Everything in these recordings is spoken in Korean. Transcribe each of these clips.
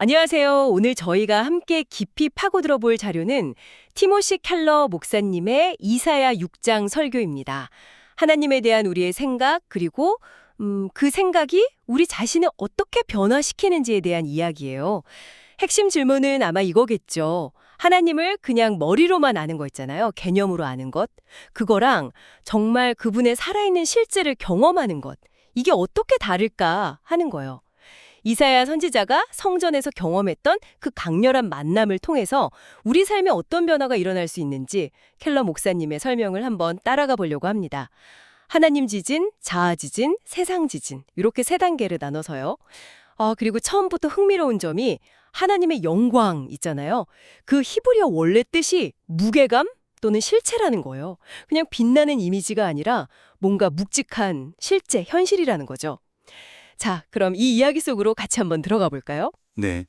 안녕하세요. 오늘 저희가 함께 깊이 파고들어 볼 자료는 티모시 켈러 목사님의 이사야 6장 설교입니다. 하나님에 대한 우리의 생각, 그리고 그 생각이 우리 자신을 어떻게 변화시키는지에 대한 이야기예요. 핵심 질문은 아마 이거겠죠. 하나님을 그냥 머리로만 아는 거 있잖아요. 개념으로 아는 것. 그거랑 정말 그분의 살아있는 실제를 경험하는 것. 이게 어떻게 다를까 하는 거예요. 이사야 선지자가 성전에서 경험했던 그 강렬한 만남을 통해서 우리 삶에 어떤 변화가 일어날 수 있는지 켈러 목사님의 설명을 한번 따라가 보려고 합니다. 하나님 지진, 자아 지진, 세상 지진 이렇게 세 단계를 나눠서요. 그리고 처음부터 흥미로운 점이 하나님의 영광 있잖아요. 그 히브리어 원래 뜻이 무게감 또는 실체라는 거예요. 그냥 빛나는 이미지가 아니라 뭔가 묵직한 실제, 현실이라는 거죠. 자, 그럼 이 이야기 속으로 같이 한번 들어가 볼까요? 네.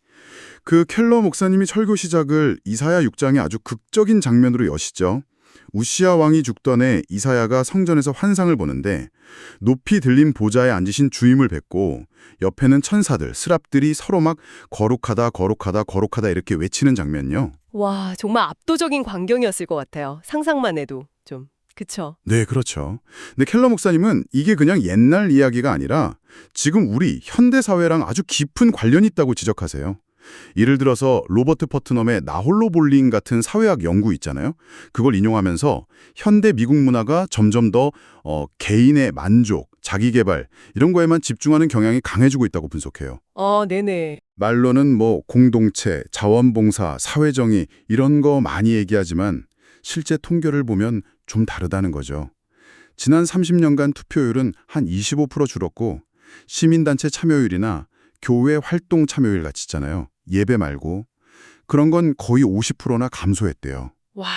그 켈러 목사님이 설교 시작을 이사야 6장의 아주 극적인 장면으로 여시죠. 우시야 왕이 죽던 해 이사야가 성전에서 환상을 보는데 높이 들린 보좌에 앉으신 주임을 뵙고 옆에는 천사들, 스랍들이 서로 막 거룩하다, 거룩하다, 거룩하다 이렇게 외치는 장면요. 와, 정말 압도적인 광경이었을 것 같아요. 상상만 해도 좀. 그쵸? 네, 그렇죠. 근데 켈러 목사님은 이게 그냥 옛날 이야기가 아니라 지금 우리 현대 사회랑 아주 깊은 관련이 있다고 지적하세요. 예를 들어서 로버트 퍼트넘의 나 홀로 볼링 같은 사회학 연구 있잖아요. 그걸 인용하면서 현대 미국 문화가 점점 더 개인의 만족, 자기개발 이런 거에만 집중하는 경향이 강해지고 있다고 분석해요. 네네. 말로는 뭐 공동체, 자원봉사, 사회정의 이런 거 많이 얘기하지만 실제 통계를 보면 좀 다르다는 거죠. 지난 30년간 투표율은 한 25% 줄었고 시민단체 참여율이나 교회 활동 참여율 같이 있잖아요. 예배 말고. 그런 건 거의 50%나 감소했대요. 와,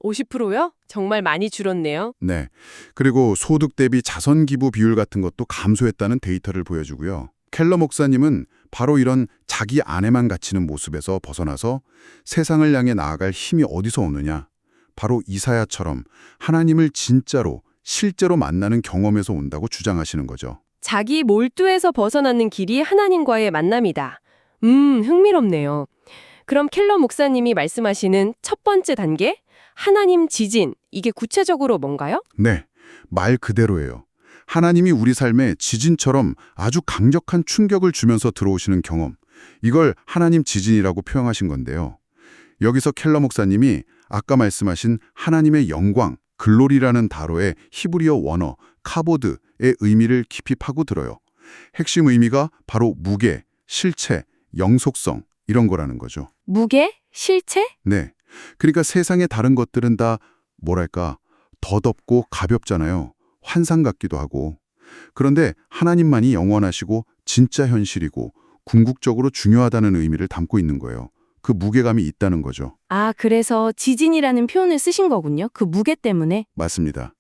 50%요? 정말 많이 줄었네요. 네. 그리고 소득 대비 자선 기부 비율 같은 것도 감소했다는 데이터를 보여주고요. 켈러 목사님은 바로 이런 자기 안에만 갇히는 모습에서 벗어나서 세상을 향해 나아갈 힘이 어디서 오느냐. 바로 이사야처럼 하나님을 진짜로 실제로 만나는 경험에서 온다고 주장하시는 거죠. 자기 몰두에서 벗어나는 길이 하나님과의 만남이다. 흥미롭네요. 그럼 켈러 목사님이 말씀하시는 첫 번째 단계, 하나님 지진, 이게 구체적으로 뭔가요? 네, 말 그대로예요. 하나님이 우리 삶에 지진처럼 아주 강력한 충격을 주면서 들어오시는 경험. 이걸 하나님 지진이라고 표현하신 건데요. 여기서 켈러 목사님이 아까 말씀하신 하나님의 영광, 글로리라는 단어의 히브리어 원어, 카보드의 의미를 깊이 파고들어요. 핵심 의미가 바로 무게, 실체, 영속성 이런 거라는 거죠. 무게? 실체? 네. 그러니까 세상의 다른 것들은 다 뭐랄까 더덥고 가볍잖아요. 환상 같기도 하고. 그런데 하나님만이 영원하시고 진짜 현실이고 궁극적으로 중요하다는 의미를 담고 있는 거예요. 그 무게감이 있다는 거죠. 그래서 지진이라는 표현을 쓰신 거군요. 그 무게 때문에. 맞습니다.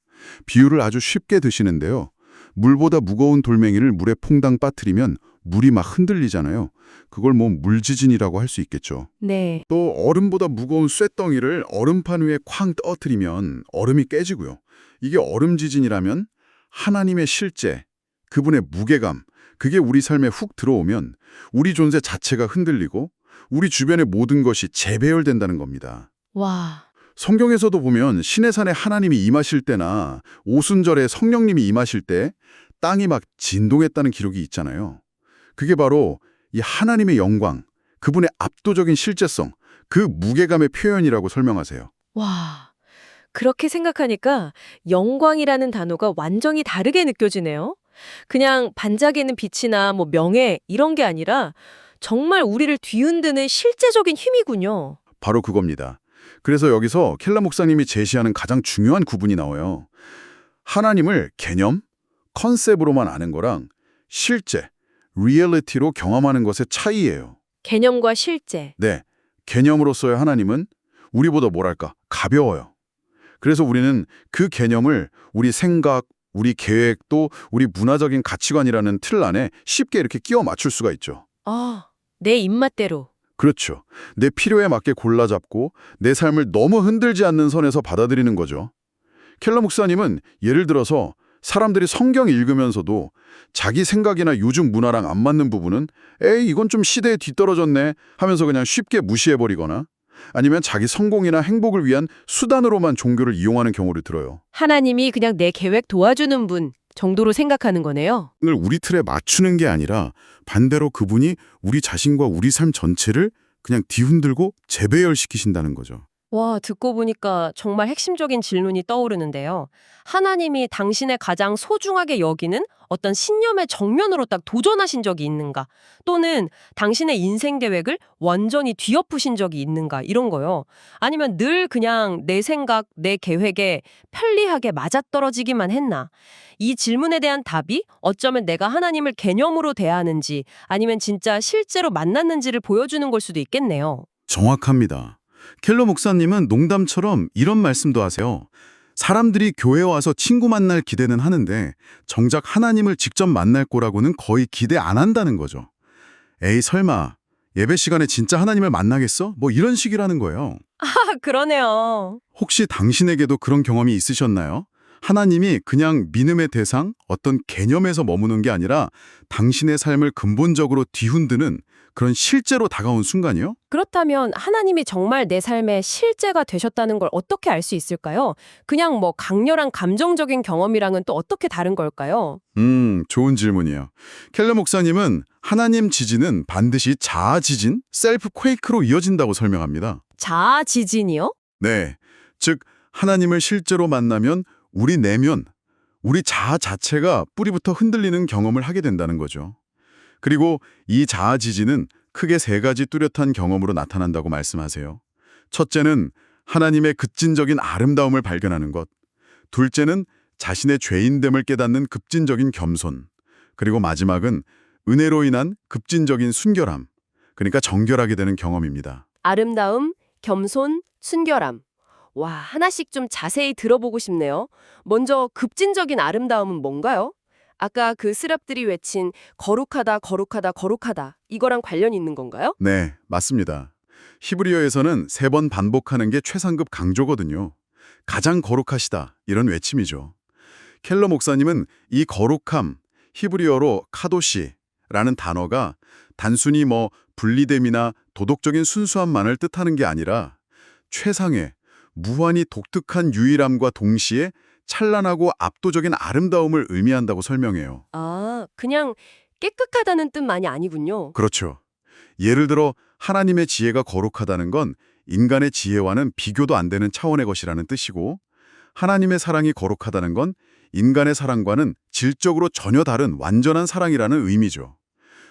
비유를 아주 쉽게 드시는데요. 물보다 무거운 돌멩이를 물에 퐁당 빠뜨리면 물이 막 흔들리잖아요. 그걸 뭐 물지진이라고 할 수 있겠죠. 네. 또 얼음보다 무거운 쇳덩이를 얼음판 위에 쾅 떠뜨리면 얼음이 깨지고요. 이게 얼음 지진이라면 하나님의 실제, 그분의 무게감, 그게 우리 삶에 훅 들어오면 우리 존재 자체가 흔들리고 우리 주변의 모든 것이 재배열된다는 겁니다. 와. 성경에서도 보면 신의 산에 하나님이 임하실 때나 오순절에 성령님이 임하실 때 땅이 막 진동했다는 기록이 있잖아요. 그게 바로 이 하나님의 영광, 그분의 압도적인 실제성, 그 무게감의 표현이라고 설명하세요. 와, 그렇게 생각하니까 영광이라는 단어가 완전히 다르게 느껴지네요. 그냥 반짝이는 빛이나 뭐 명예 이런 게 아니라 정말 우리를 뒤흔드는 실제적인 힘이군요. 바로 그겁니다. 그래서 여기서 켈러 목사님이 제시하는 가장 중요한 구분이 나와요. 하나님을 개념, 컨셉으로만 아는 거랑 실제, 리얼리티로 경험하는 것의 차이예요. 개념과 실제. 네, 개념으로서의 하나님은 우리보다 뭐랄까 가벼워요. 그래서 우리는 그 개념을 우리 생각, 우리 계획 또 우리 문화적인 가치관이라는 틀 안에 쉽게 이렇게 끼워 맞출 수가 있죠. 내 입맛대로. 그렇죠. 내 필요에 맞게 골라잡고 내 삶을 너무 흔들지 않는 선에서 받아들이는 거죠. 켈러 목사님은 예를 들어서 사람들이 성경 읽으면서도 자기 생각이나 요즘 문화랑 안 맞는 부분은 에이, 이건 좀 시대에 뒤떨어졌네 하면서 그냥 쉽게 무시해버리거나 아니면 자기 성공이나 행복을 위한 수단으로만 종교를 이용하는 경우를 들어요. 하나님이 그냥 내 계획 도와주는 분 정도로 생각하는 거네요. 을 우리 틀에 맞추는 게 아니라 반대로 그분이 우리 자신과 우리 삶 전체를 그냥 뒤흔들고 재배열시키신다는 거죠. 와, 듣고 보니까 정말 핵심적인 질문이 떠오르는데요. 하나님이 당신의 가장 소중하게 여기는 어떤 신념의 정면으로 딱 도전하신 적이 있는가? 또는 당신의 인생 계획을 완전히 뒤엎으신 적이 있는가? 이런 거요. 아니면 늘 그냥 내 생각, 내 계획에 편리하게 맞아떨어지기만 했나? 이 질문에 대한 답이 어쩌면 내가 하나님을 개념으로 대하는지 아니면 진짜 실제로 만났는지를 보여주는 걸 수도 있겠네요. 정확합니다. 켈러 목사님은 농담처럼 이런 말씀도 하세요. 사람들이 교회에 와서 친구 만날 기대는 하는데 정작 하나님을 직접 만날 거라고는 거의 기대 안 한다는 거죠. 에이 설마 예배 시간에 진짜 하나님을 만나겠어? 뭐 이런 식이라는 거예요. 아, 그러네요. 혹시 당신에게도 그런 경험이 있으셨나요? 하나님이 그냥 믿음의 대상, 어떤 개념에서 머무는 게 아니라 당신의 삶을 근본적으로 뒤흔드는 그런 실제로 다가온 순간이요? 그렇다면 하나님이 정말 내 삶의 실제가 되셨다는 걸 어떻게 알 수 있을까요? 그냥 뭐 강렬한 감정적인 경험이랑은 또 어떻게 다른 걸까요? 좋은 질문이에요. 켈러 목사님은 하나님 지진은 반드시 자아 지진, 셀프 퀘이크로 이어진다고 설명합니다. 자아 지진이요? 네, 즉 하나님을 실제로 만나면 우리 내면, 우리 자아 자체가 뿌리부터 흔들리는 경험을 하게 된다는 거죠. 그리고 이 자아 지진은 크게 세 가지 뚜렷한 경험으로 나타난다고 말씀하세요. 첫째는 하나님의 급진적인 아름다움을 발견하는 것. 둘째는 자신의 죄인됨을 깨닫는 급진적인 겸손. 그리고 마지막은 은혜로 인한 급진적인 순결함. 그러니까 정결하게 되는 경험입니다. 아름다움, 겸손, 순결함. 와, 하나씩 좀 자세히 들어보고 싶네요. 먼저 급진적인 아름다움은 뭔가요? 아까 그 스랍들이 외친 거룩하다, 거룩하다, 거룩하다. 이거랑 관련 있는 건가요? 네, 맞습니다. 히브리어에서는 3번 반복하는 게 최상급 강조거든요. 가장 거룩하시다, 이런 외침이죠. 켈러 목사님은 이 거룩함, 히브리어로 카도시라는 단어가 단순히 분리됨이나 도덕적인 순수함만을 뜻하는 게 아니라 최상의, 무한히 독특한 유일함과 동시에 찬란하고 압도적인 아름다움을 의미한다고 설명해요. 아, 그냥 깨끗하다는 뜻만이 아니군요. 그렇죠. 예를 들어 하나님의 지혜가 거룩하다는 건 인간의 지혜와는 비교도 안 되는 차원의 것이라는 뜻이고 하나님의 사랑이 거룩하다는 건 인간의 사랑과는 질적으로 전혀 다른 완전한 사랑이라는 의미죠.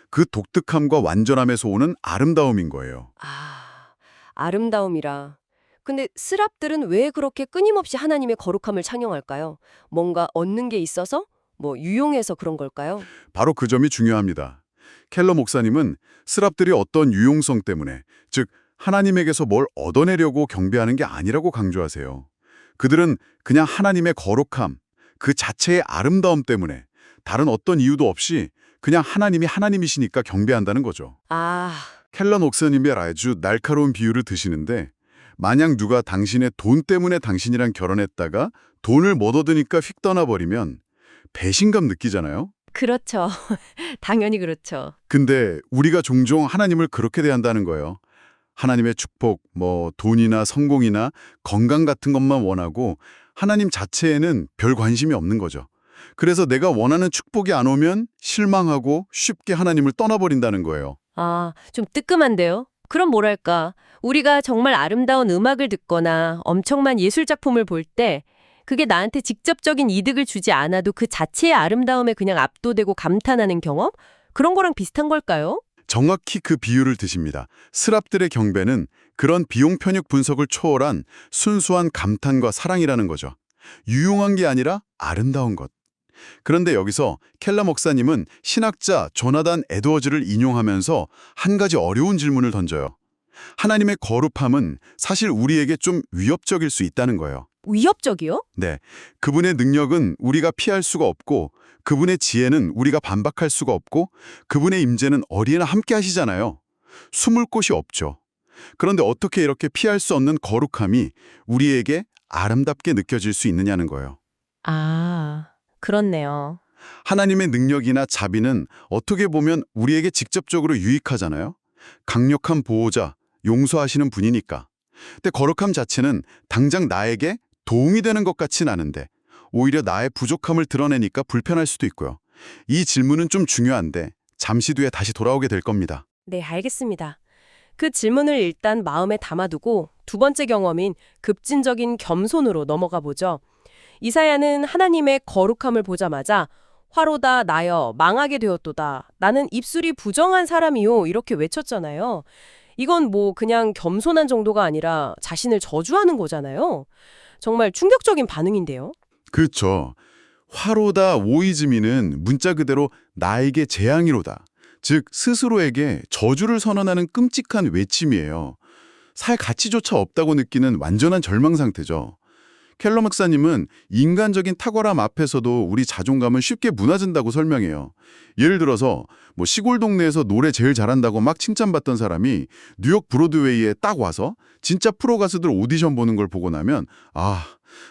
그 독특함과 완전함에서 오는 아름다움인 거예요. 아, 아름다움이라. 근데 스랍들은 왜 그렇게 끊임없이 하나님의 거룩함을 찬양할까요? 뭔가 얻는 게 있어서? 유용해서 그런 걸까요? 바로 그 점이 중요합니다. 켈러 목사님은 스랍들이 어떤 유용성 때문에, 즉 하나님에게서 뭘 얻어내려고 경배하는 게 아니라고 강조하세요. 그들은 그냥 하나님의 거룩함, 그 자체의 아름다움 때문에 다른 어떤 이유도 없이 그냥 하나님이 하나님이시니까 경배한다는 거죠. 아, 켈러 목사님의 아주 날카로운 비유를 드시는데 만약 누가 당신의 돈 때문에 당신이랑 결혼했다가 돈을 못 얻으니까 휙 떠나버리면 배신감 느끼잖아요? 그렇죠. 당연히 그렇죠. 근데 우리가 종종 하나님을 그렇게 대한다는 거예요. 하나님의 축복, 돈이나 성공이나 건강 같은 것만 원하고 하나님 자체에는 별 관심이 없는 거죠. 그래서 내가 원하는 축복이 안 오면 실망하고 쉽게 하나님을 떠나버린다는 거예요. 아, 좀 뜨끔한데요? 그럼 뭐랄까, 우리가 정말 아름다운 음악을 듣거나 엄청난 예술작품을 볼 때 그게 나한테 직접적인 이득을 주지 않아도 그 자체의 아름다움에 그냥 압도되고 감탄하는 경험? 그런 거랑 비슷한 걸까요? 정확히 그 비유를 드십니다. 스랍들의 경배는 그런 비용 편익 분석을 초월한 순수한 감탄과 사랑이라는 거죠. 유용한 게 아니라 아름다운 것. 그런데 여기서 켈러 목사님은 신학자 조나단 에드워즈를 인용하면서 한 가지 어려운 질문을 던져요. 하나님의 거룩함은 사실 우리에게 좀 위협적일 수 있다는 거예요. 위협적이요? 네, 그분의 능력은 우리가 피할 수가 없고 그분의 지혜는 우리가 반박할 수가 없고 그분의 임재는 어디에나 함께 하시잖아요. 숨을 곳이 없죠. 그런데 어떻게 이렇게 피할 수 없는 거룩함이 우리에게 아름답게 느껴질 수 있느냐는 거예요. 아, 그렇네요. 하나님의 능력이나 자비는 어떻게 보면 우리에게 직접적으로 유익하잖아요. 강력한 보호자, 용서하시는 분이니까. 근데 거룩함 자체는 당장 나에게 도움이 되는 것 같진 않은데 오히려 나의 부족함을 드러내니까 불편할 수도 있고요. 이 질문은 좀 중요한데 잠시 뒤에 다시 돌아오게 될 겁니다. 네, 알겠습니다. 그 질문을 일단 마음에 담아두고 두 번째 경험인 급진적인 겸손으로 넘어가 보죠. 이사야는 하나님의 거룩함을 보자마자 화로다 나여 망하게 되었도다. 나는 입술이 부정한 사람이요. 이렇게 외쳤잖아요. 이건 뭐 그냥 겸손한 정도가 아니라 자신을 저주하는 거잖아요. 정말 충격적인 반응인데요. 그렇죠. 화로다 오이즈미는 문자 그대로 나에게 재앙이로다. 즉 스스로에게 저주를 선언하는 끔찍한 외침이에요. 살 가치조차 없다고 느끼는 완전한 절망 상태죠. 켈러 목사님은 인간적인 탁월함 앞에서도 우리 자존감은 쉽게 무너진다고 설명해요. 예를 들어서 뭐 시골 동네에서 노래 제일 잘한다고 막 칭찬받던 사람이 뉴욕 브로드웨이에 딱 와서 진짜 프로 가수들 오디션 보는 걸 보고 나면 아,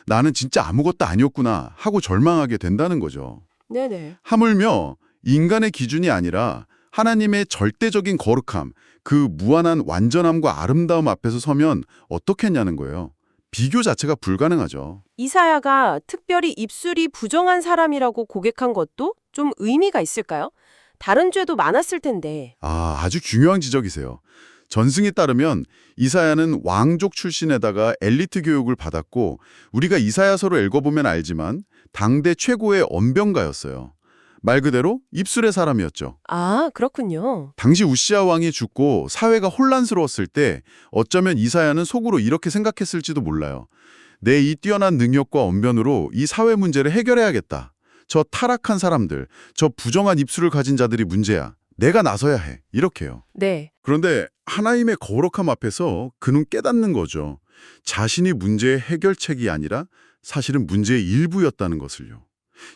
나는 진짜 아무것도 아니었구나 하고 절망하게 된다는 거죠. 네네. 하물며 인간의 기준이 아니라 하나님의 절대적인 거룩함, 그 무한한 완전함과 아름다움 앞에서 서면 어떻겠냐는 거예요. 비교 자체가 불가능하죠. 이사야가 특별히 입술이 부정한 사람이라고 고백한 것도 좀 의미가 있을까요? 다른 죄도 많았을 텐데. 아주 중요한 지적이세요. 전승에 따르면 이사야는 왕족 출신에다가 엘리트 교육을 받았고 우리가 이사야서를 읽어보면 알지만 당대 최고의 언변가였어요. 말 그대로 입술의 사람이었죠. 아, 그렇군요. 당시 우시아 왕이 죽고 사회가 혼란스러웠을 때 어쩌면 이사야는 속으로 이렇게 생각했을지도 몰라요. 내 이 뛰어난 능력과 언변으로 이 사회 문제를 해결해야겠다. 저 타락한 사람들, 저 부정한 입술을 가진 자들이 문제야. 내가 나서야 해. 이렇게요. 네. 그런데 하나님의 거룩함 앞에서 그는 깨닫는 거죠. 자신이 문제의 해결책이 아니라 사실은 문제의 일부였다는 것을요.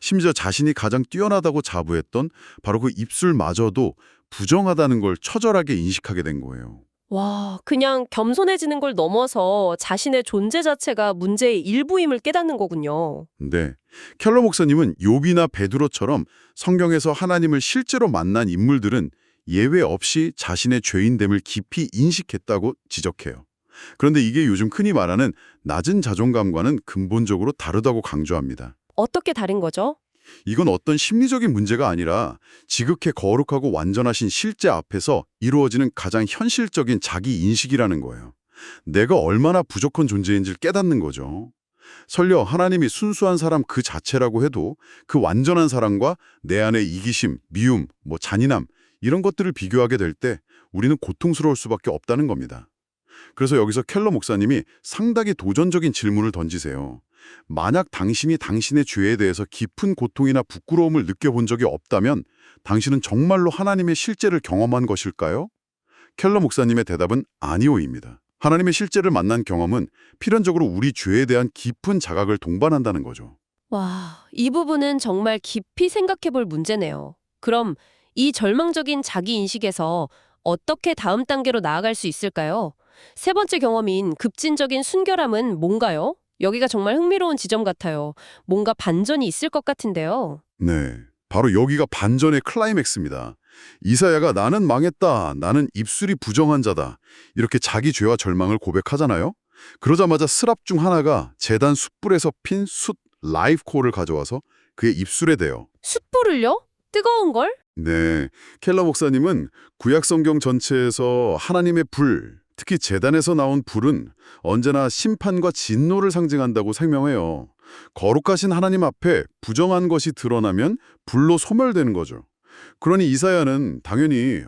심지어 자신이 가장 뛰어나다고 자부했던 바로 그 입술마저도 부정하다는 걸 처절하게 인식하게 된 거예요. 와, 그냥 겸손해지는 걸 넘어서 자신의 존재 자체가 문제의 일부임을 깨닫는 거군요. 네, 켈러 목사님은 욥이나 베드로처럼 성경에서 하나님을 실제로 만난 인물들은 예외 없이 자신의 죄인됨을 깊이 인식했다고 지적해요. 그런데 이게 요즘 흔히 말하는 낮은 자존감과는 근본적으로 다르다고 강조합니다. 어떻게 다른 거죠? 이건 어떤 심리적인 문제가 아니라 지극히 거룩하고 완전하신 실제 앞에서 이루어지는 가장 현실적인 자기 인식이라는 거예요. 내가 얼마나 부족한 존재인지를 깨닫는 거죠. 설령 하나님이 순수한 사람 그 자체라고 해도 그 완전한 사람과 내 안의 이기심, 미움, 잔인함 이런 것들을 비교하게 될 때 우리는 고통스러울 수밖에 없다는 겁니다. 그래서 여기서 켈러 목사님이 상당히 도전적인 질문을 던지세요. 만약 당신이 당신의 죄에 대해서 깊은 고통이나 부끄러움을 느껴본 적이 없다면 당신은 정말로 하나님의 실제를 경험한 것일까요? 켈러 목사님의 대답은 아니오입니다. 하나님의 실제를 만난 경험은 필연적으로 우리 죄에 대한 깊은 자각을 동반한다는 거죠. 와, 이 부분은 정말 깊이 생각해 볼 문제네요. 그럼 이 절망적인 자기 인식에서 어떻게 다음 단계로 나아갈 수 있을까요? 세 번째 경험인 급진적인 순결함은 뭔가요? 여기가 정말 흥미로운 지점 같아요. 뭔가 반전이 있을 것 같은데요. 네, 바로 여기가 반전의 클라이맥스입니다. 이사야가 나는 망했다, 나는 입술이 부정한 자다 이렇게 자기 죄와 절망을 고백하잖아요. 그러자마자 스랍 중 하나가 제단 숯불에서 핀 숯 라이프 콜을 가져와서 그의 입술에 대요. 숯불을요? 뜨거운 걸? 네, 켈러 목사님은 구약 성경 전체에서 하나님의 불, 특히 제단에서 나온 불은 언제나 심판과 진노를 상징한다고 설명해요. 거룩하신 하나님 앞에 부정한 것이 드러나면 불로 소멸되는 거죠. 그러니 이사야는 당연히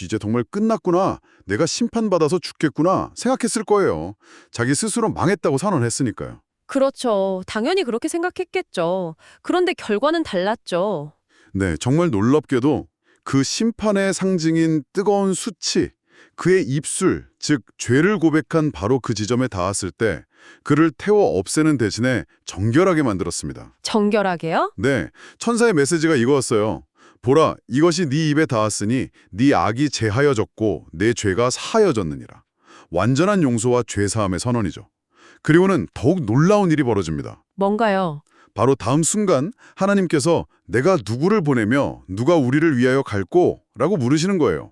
이제 정말 끝났구나, 내가 심판받아서 죽겠구나 생각했을 거예요. 자기 스스로 망했다고 선언했으니까요. 그렇죠. 당연히 그렇게 생각했겠죠. 그런데 결과는 달랐죠. 네, 정말 놀랍게도 그 심판의 상징인 뜨거운 숯이 그의 입술, 즉 죄를 고백한 바로 그 지점에 닿았을 때 그를 태워 없애는 대신에 정결하게 만들었습니다. 정결하게요? 네, 천사의 메시지가 이거였어요. 보라, 이것이 네 입에 닿았으니 네 악이 제하여졌고 내 죄가 사하여졌느니라. 완전한 용서와 죄사함의 선언이죠. 그리고는 더욱 놀라운 일이 벌어집니다. 뭔가요? 바로 다음 순간 하나님께서 내가 누구를 보내며 누가 우리를 위하여 갈꼬? 라고 물으시는 거예요.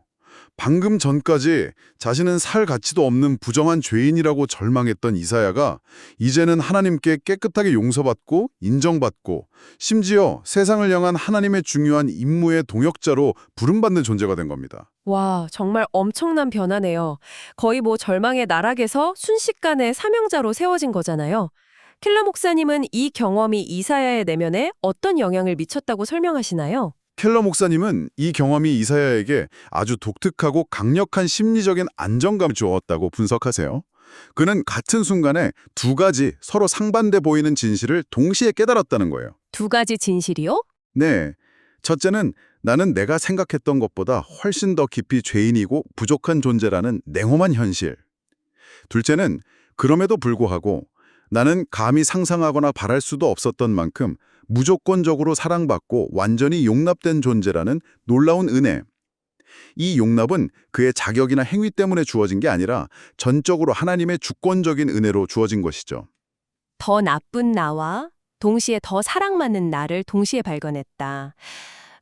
방금 전까지 자신은 살 가치도 없는 부정한 죄인이라고 절망했던 이사야가 이제는 하나님께 깨끗하게 용서받고 인정받고 심지어 세상을 향한 하나님의 중요한 임무의 동역자로 부름받는 존재가 된 겁니다. 와, 정말 엄청난 변화네요. 거의 뭐 절망의 나락에서 순식간에 사명자로 세워진 거잖아요. 켈러 목사님은 이 경험이 이사야의 내면에 어떤 영향을 미쳤다고 설명하시나요? 켈러 목사님은 이 경험이 이사야에게 아주 독특하고 강력한 심리적인 안정감을 주었다고 분석하세요. 그는 같은 순간에 두 가지 서로 상반돼 보이는 진실을 동시에 깨달았다는 거예요. 두 가지 진실이요? 네. 첫째는 나는 내가 생각했던 것보다 훨씬 더 깊이 죄인이고 부족한 존재라는 냉혹한 현실. 둘째는 그럼에도 불구하고 나는 감히 상상하거나 바랄 수도 없었던 만큼 무조건적으로 사랑받고 완전히 용납된 존재라는 놀라운 은혜. 이 용납은 그의 자격이나 행위 때문에 주어진 게 아니라 전적으로 하나님의 주권적인 은혜로 주어진 것이죠. 더 나쁜 나와 동시에 더 사랑받는 나를 동시에 발견했다.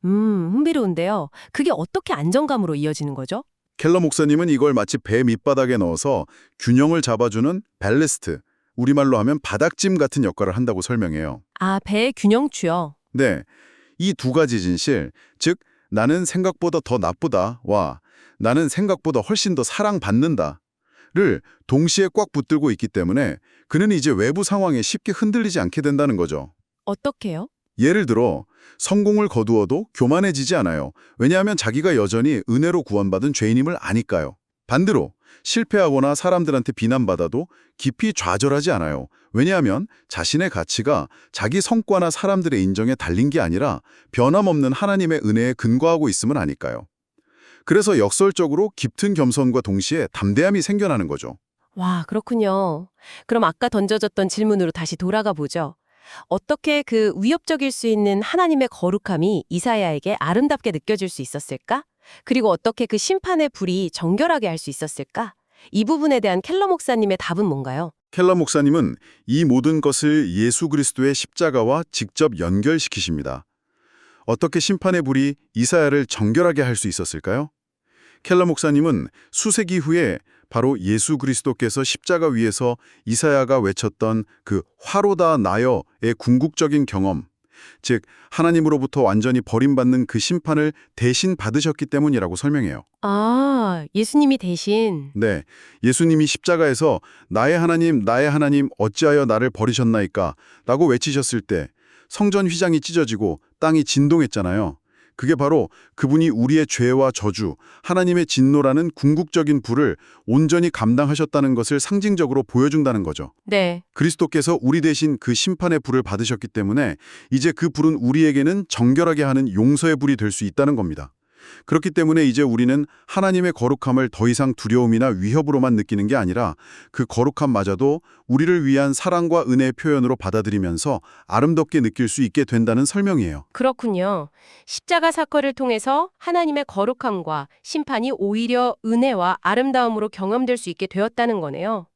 흥미로운데요. 그게 어떻게 안정감으로 이어지는 거죠? 켈러 목사님은 이걸 마치 배 밑바닥에 넣어서 균형을 잡아주는 밸리스트, 우리말로 하면 바닥짐 같은 역할을 한다고 설명해요. 아, 배의 균형추요. 네, 이 두 가지 진실, 즉 나는 생각보다 더 나쁘다와 나는 생각보다 훨씬 더 사랑받는다를 동시에 꽉 붙들고 있기 때문에 그는 이제 외부 상황에 쉽게 흔들리지 않게 된다는 거죠. 어떻게요? 예를 들어 성공을 거두어도 교만해지지 않아요. 왜냐하면 자기가 여전히 은혜로 구원받은 죄인임을 아니까요. 반대로 실패하거나 사람들한테 비난받아도 깊이 좌절하지 않아요. 왜냐하면 자신의 가치가 자기 성과나 사람들의 인정에 달린 게 아니라 변함없는 하나님의 은혜에 근거하고 있음을 아니까요. 그래서 역설적으로 깊은 겸손과 동시에 담대함이 생겨나는 거죠. 와, 그렇군요. 그럼 아까 던져졌던 질문으로 다시 돌아가 보죠. 어떻게 그 위협적일 수 있는 하나님의 거룩함이 이사야에게 아름답게 느껴질 수 있었을까? 그리고 어떻게 그 심판의 불이 정결하게 할 수 있었을까? 이 부분에 대한 켈러 목사님의 답은 뭔가요? 켈러 목사님은 이 모든 것을 예수 그리스도의 십자가와 직접 연결시키십니다. 어떻게 심판의 불이 이사야를 정결하게 할 수 있었을까요? 켈러 목사님은 수세기 후에 바로 예수 그리스도께서 십자가 위에서 이사야가 외쳤던 그 화로다 나여의 궁극적인 경험, 즉 하나님으로부터 완전히 버림받는 그 심판을 대신 받으셨기 때문이라고 설명해요. 아, 예수님이 대신. 네, 예수님이 십자가에서 나의 하나님 어찌하여 나를 버리셨나이까? 라고 외치셨을 때 성전 휘장이 찢어지고 땅이 진동했잖아요. 그게 바로 그분이 우리의 죄와 저주, 하나님의 진노라는 궁극적인 불을 온전히 감당하셨다는 것을 상징적으로 보여준다는 거죠. 네. 그리스도께서 우리 대신 그 심판의 불을 받으셨기 때문에 이제 그 불은 우리에게는 정결하게 하는 용서의 불이 될 수 있다는 겁니다. 그렇기 때문에 이제 우리는 하나님의 거룩함을 더 이상 두려움이나 위협으로만 느끼는 게 아니라 그 거룩함마저도 우리를 위한 사랑과 은혜의 표현으로 받아들이면서 아름답게 느낄 수 있게 된다는 설명이에요. 그렇군요. 십자가 사건을 통해서 하나님의 거룩함과 심판이 오히려 은혜와 아름다움으로 경험될 수 있게 되었다는 거네요.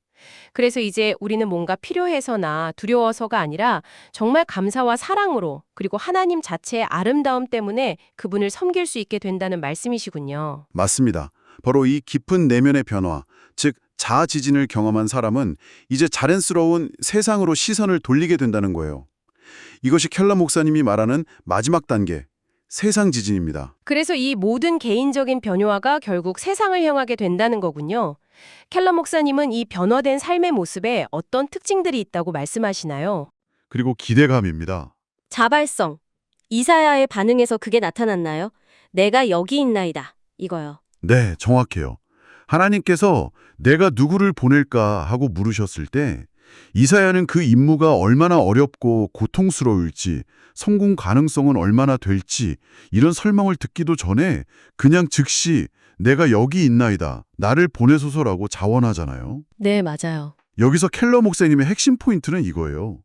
그래서 이제 우리는 뭔가 필요해서나 두려워서가 아니라 정말 감사와 사랑으로 그리고 하나님 자체의 아름다움 때문에 그분을 섬길 수 있게 된다는 말씀이시군요. 맞습니다. 바로 이 깊은 내면의 변화, 즉 자아 지진을 경험한 사람은 이제 자연스러운 세상으로 시선을 돌리게 된다는 거예요. 이것이 켈러 목사님이 말하는 마지막 단계, 세상 지진입니다. 그래서 이 모든 개인적인 변화가 결국 세상을 향하게 된다는 거군요. 켈러 목사님은 이 변화된 삶의 모습에 어떤 특징들이 있다고 말씀하시나요? 그리고 기대감입니다. 자발성. 이사야의 반응에서 그게 나타났나요? 내가 여기 있나이다. 이거요. 네, 정확해요. 하나님께서 내가 누구를 보낼까 하고 물으셨을 때 이사야는 그 임무가 얼마나 어렵고 고통스러울지, 성공 가능성은 얼마나 될지 이런 설명을 듣기도 전에 그냥 즉시 내가 여기 있나이다, 나를 보내소서라고 자원하잖아요. 네, 맞아요. 여기서 켈러 목사님의 핵심 포인트는 이거예요.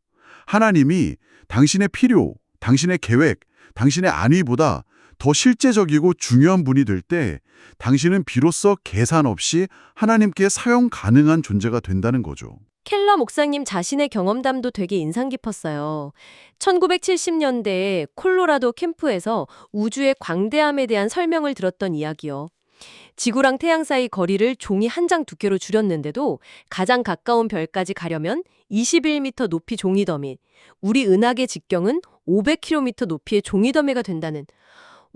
하나님이 당신의 필요, 당신의 계획, 당신의 안위보다 더 실제적이고 중요한 분이 될 때 당신은 비로소 계산 없이 하나님께 사용 가능한 존재가 된다는 거죠. 켈러 목사님 자신의 경험담도 되게 인상 깊었어요. 1970년대에 콜로라도 캠프에서 우주의 광대함에 대한 설명을 들었던 이야기요. 지구랑 태양 사이 거리를 종이 한 장 두께로 줄였는데도 가장 가까운 별까지 가려면 21m 높이 종이더미, 우리 은하계 직경은 500km 높이의 종이더미가 된다는.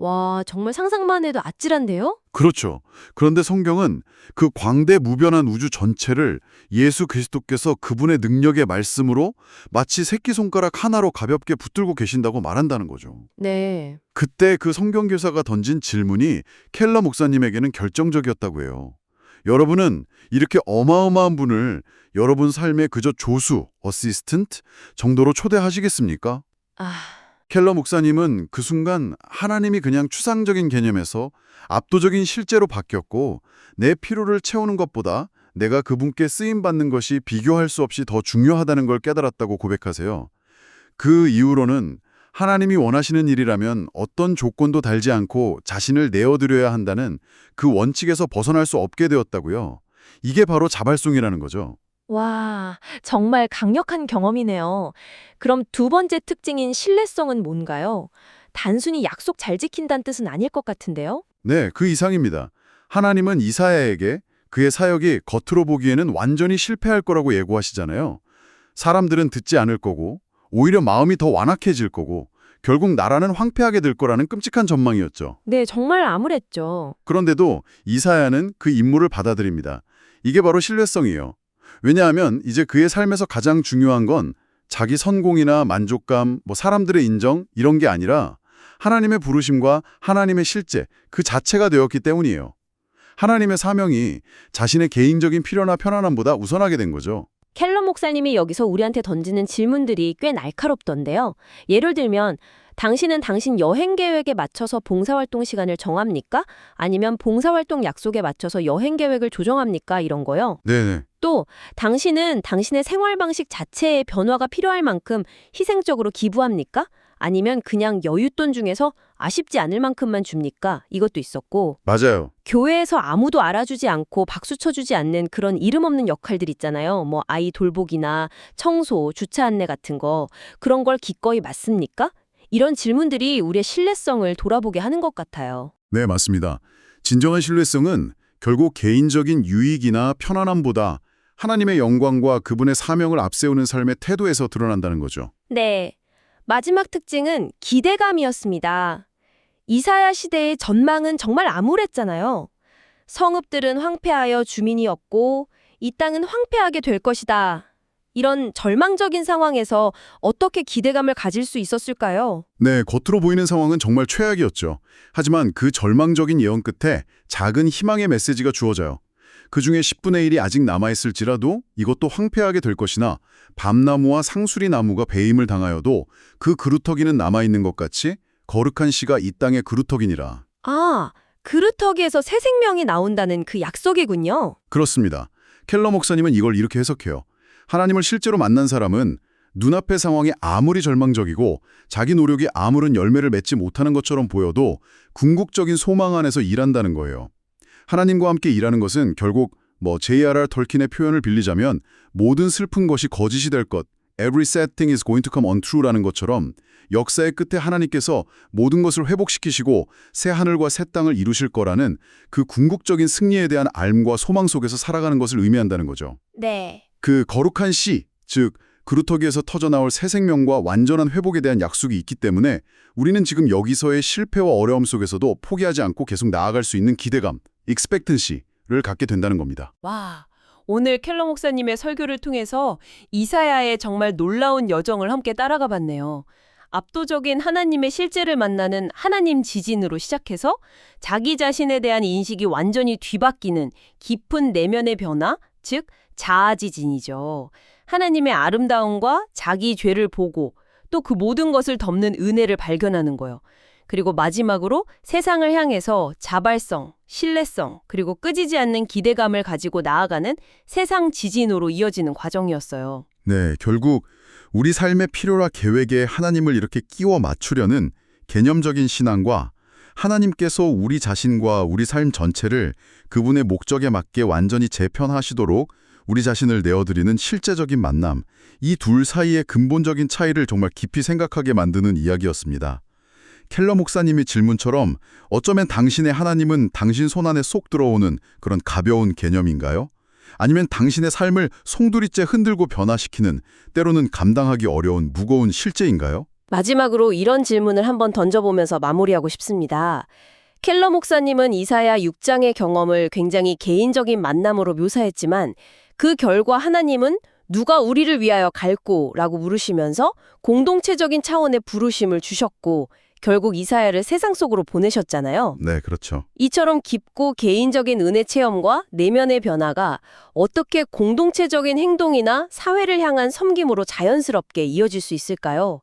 와, 정말 상상만 해도 아찔한데요? 그렇죠. 그런데 성경은 그 광대 무변한 우주 전체를 예수 그리스도께서 그분의 능력의 말씀으로 마치 새끼손가락 하나로 가볍게 붙들고 계신다고 말한다는 거죠. 네. 그때 그 성경 교사가 던진 질문이 켈러 목사님에게는 결정적이었다고 해요. 여러분은 이렇게 어마어마한 분을 여러분 삶의 그저 조수, 어시스턴트 정도로 초대하시겠습니까? 아, 켈러 목사님은 그 순간 하나님이 그냥 추상적인 개념에서 압도적인 실제로 바뀌었고 내 필요를 채우는 것보다 내가 그분께 쓰임받는 것이 비교할 수 없이 더 중요하다는 걸 깨달았다고 고백하세요. 그 이후로는 하나님이 원하시는 일이라면 어떤 조건도 달지 않고 자신을 내어드려야 한다는 그 원칙에서 벗어날 수 없게 되었다고요. 이게 바로 자발송이라는 거죠. 와, 정말 강력한 경험이네요. 그럼 두 번째 특징인 신뢰성은 뭔가요? 단순히 약속 잘 지킨다는 뜻은 아닐 것 같은데요? 네, 그 이상입니다. 하나님은 이사야에게 그의 사역이 겉으로 보기에는 완전히 실패할 거라고 예고하시잖아요. 사람들은 듣지 않을 거고 오히려 마음이 더 완악해질 거고 결국 나라는 황폐하게 될 거라는 끔찍한 전망이었죠. 네, 정말 암울했죠. 그런데도 이사야는 그 임무를 받아들입니다. 이게 바로 신뢰성이에요. 왜냐하면 이제 그의 삶에서 가장 중요한 건 자기 성공이나 만족감, 사람들의 인정 이런 게 아니라 하나님의 부르심과 하나님의 실제 그 자체가 되었기 때문이에요. 하나님의 사명이 자신의 개인적인 필요나 편안함보다 우선하게 된 거죠. 켈러 목사님이 여기서 우리한테 던지는 질문들이 꽤 날카롭던데요. 예를 들면 당신은 당신 여행 계획에 맞춰서 봉사활동 시간을 정합니까? 아니면 봉사활동 약속에 맞춰서 여행 계획을 조정합니까? 이런 거요. 네네. 또 당신은 당신의 생활 방식 자체에 변화가 필요할 만큼 희생적으로 기부합니까? 아니면 그냥 여윳돈 중에서 아쉽지 않을 만큼만 줍니까? 이것도 있었고, 맞아요. 교회에서 아무도 알아주지 않고 박수 쳐주지 않는 그런 이름 없는 역할들 있잖아요. 뭐 아이 돌보기나 청소, 주차 안내 같은 거. 그런 걸 기꺼이 맡습니까? 이런 질문들이 우리의 신뢰성을 돌아보게 하는 것 같아요. 네, 맞습니다. 진정한 신뢰성은 결국 개인적인 유익이나 편안함보다 하나님의 영광과 그분의 사명을 앞세우는 삶의 태도에서 드러난다는 거죠. 네. 마지막 특징은 기대감이었습니다. 이사야 시대의 전망은 정말 암울했잖아요. 성읍들은 황폐하여 주민이 없고 이 땅은 황폐하게 될 것이다. 이런 절망적인 상황에서 어떻게 기대감을 가질 수 있었을까요? 네, 겉으로 보이는 상황은 정말 최악이었죠. 하지만 그 절망적인 예언 끝에 작은 희망의 메시지가 주어져요. 그중에 10분의 1이 아직 남아있을지라도 이것도 황폐하게 될 것이나 밤나무와 상수리 나무가 배임을 당하여도 그 그루터기는 남아있는 것 같이 거룩한 씨가 이 땅의 그루터기니라. 아, 그루터기에서 새 생명이 나온다는 그 약속이군요. 그렇습니다. 켈러 목사님은 이걸 이렇게 해석해요. 하나님을 실제로 만난 사람은 눈앞의 상황이 아무리 절망적이고 자기 노력이 아무런 열매를 맺지 못하는 것처럼 보여도 궁극적인 소망 안에서 일한다는 거예요. 하나님과 함께 일하는 것은 결국 J.R.R. 톨킨의 표현을 빌리자면 모든 슬픈 것이 거짓이 될 것, every sad thing is going to come untrue라는 것처럼 역사의 끝에 하나님께서 모든 것을 회복시키시고 새 하늘과 새 땅을 이루실 거라는 그 궁극적인 승리에 대한 알과 소망 속에서 살아가는 것을 의미한다는 거죠. 네. 그 거룩한 씨, 즉 그루터기에서 터져나올 새 생명과 완전한 회복에 대한 약속이 있기 때문에 우리는 지금 여기서의 실패와 어려움 속에서도 포기하지 않고 계속 나아갈 수 있는 기대감, expectancy를 갖게 된다는 겁니다. 와, 오늘 켈러 목사님의 설교를 통해서 이사야의 정말 놀라운 여정을 함께 따라가 봤네요. 압도적인 하나님의 실제를 만나는 하나님 지진으로 시작해서 자기 자신에 대한 인식이 완전히 뒤바뀌는 깊은 내면의 변화, 즉 자아 지진이죠. 하나님의 아름다움과 자기 죄를 보고 또 그 모든 것을 덮는 은혜를 발견하는 거예요. 그리고 마지막으로 세상을 향해서 자발성, 신뢰성, 그리고 끄지지 않는 기대감을 가지고 나아가는 세상 지진으로 이어지는 과정이었어요. 네, 결국 우리 삶의 필요와 계획에 하나님을 이렇게 끼워 맞추려는 개념적인 신앙과 하나님께서 우리 자신과 우리 삶 전체를 그분의 목적에 맞게 완전히 재편하시도록 우리 자신을 내어드리는 실제적인 만남, 이 둘 사이의 근본적인 차이를 정말 깊이 생각하게 만드는 이야기였습니다. 켈러 목사님의 질문처럼 어쩌면 당신의 하나님은 당신 손안에 쏙 들어오는 그런 가벼운 개념인가요? 아니면 당신의 삶을 송두리째 흔들고 변화시키는, 때로는 감당하기 어려운 무거운 실제인가요? 마지막으로 이런 질문을 한번 던져보면서 마무리하고 싶습니다. 켈러 목사님은 이사야 6장의 경험을 굉장히 개인적인 만남으로 묘사했지만 그 결과 하나님은 누가 우리를 위하여 갈꼬라고 물으시면서 공동체적인 차원의 부르심을 주셨고 결국 이사야를 세상 속으로 보내셨잖아요. 네, 그렇죠. 이처럼 깊고 개인적인 은혜 체험과 내면의 변화가 어떻게 공동체적인 행동이나 사회를 향한 섬김으로 자연스럽게 이어질 수 있을까요?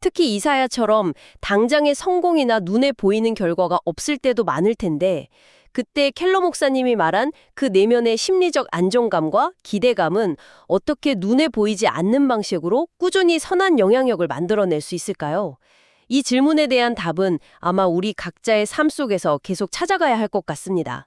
특히 이사야처럼 당장의 성공이나 눈에 보이는 결과가 없을 때도 많을 텐데 그때 켈러 목사님이 말한 그 내면의 심리적 안정감과 기대감은 어떻게 눈에 보이지 않는 방식으로 꾸준히 선한 영향력을 만들어낼 수 있을까요? 이 질문에 대한 답은 아마 우리 각자의 삶 속에서 계속 찾아가야 할 것 같습니다.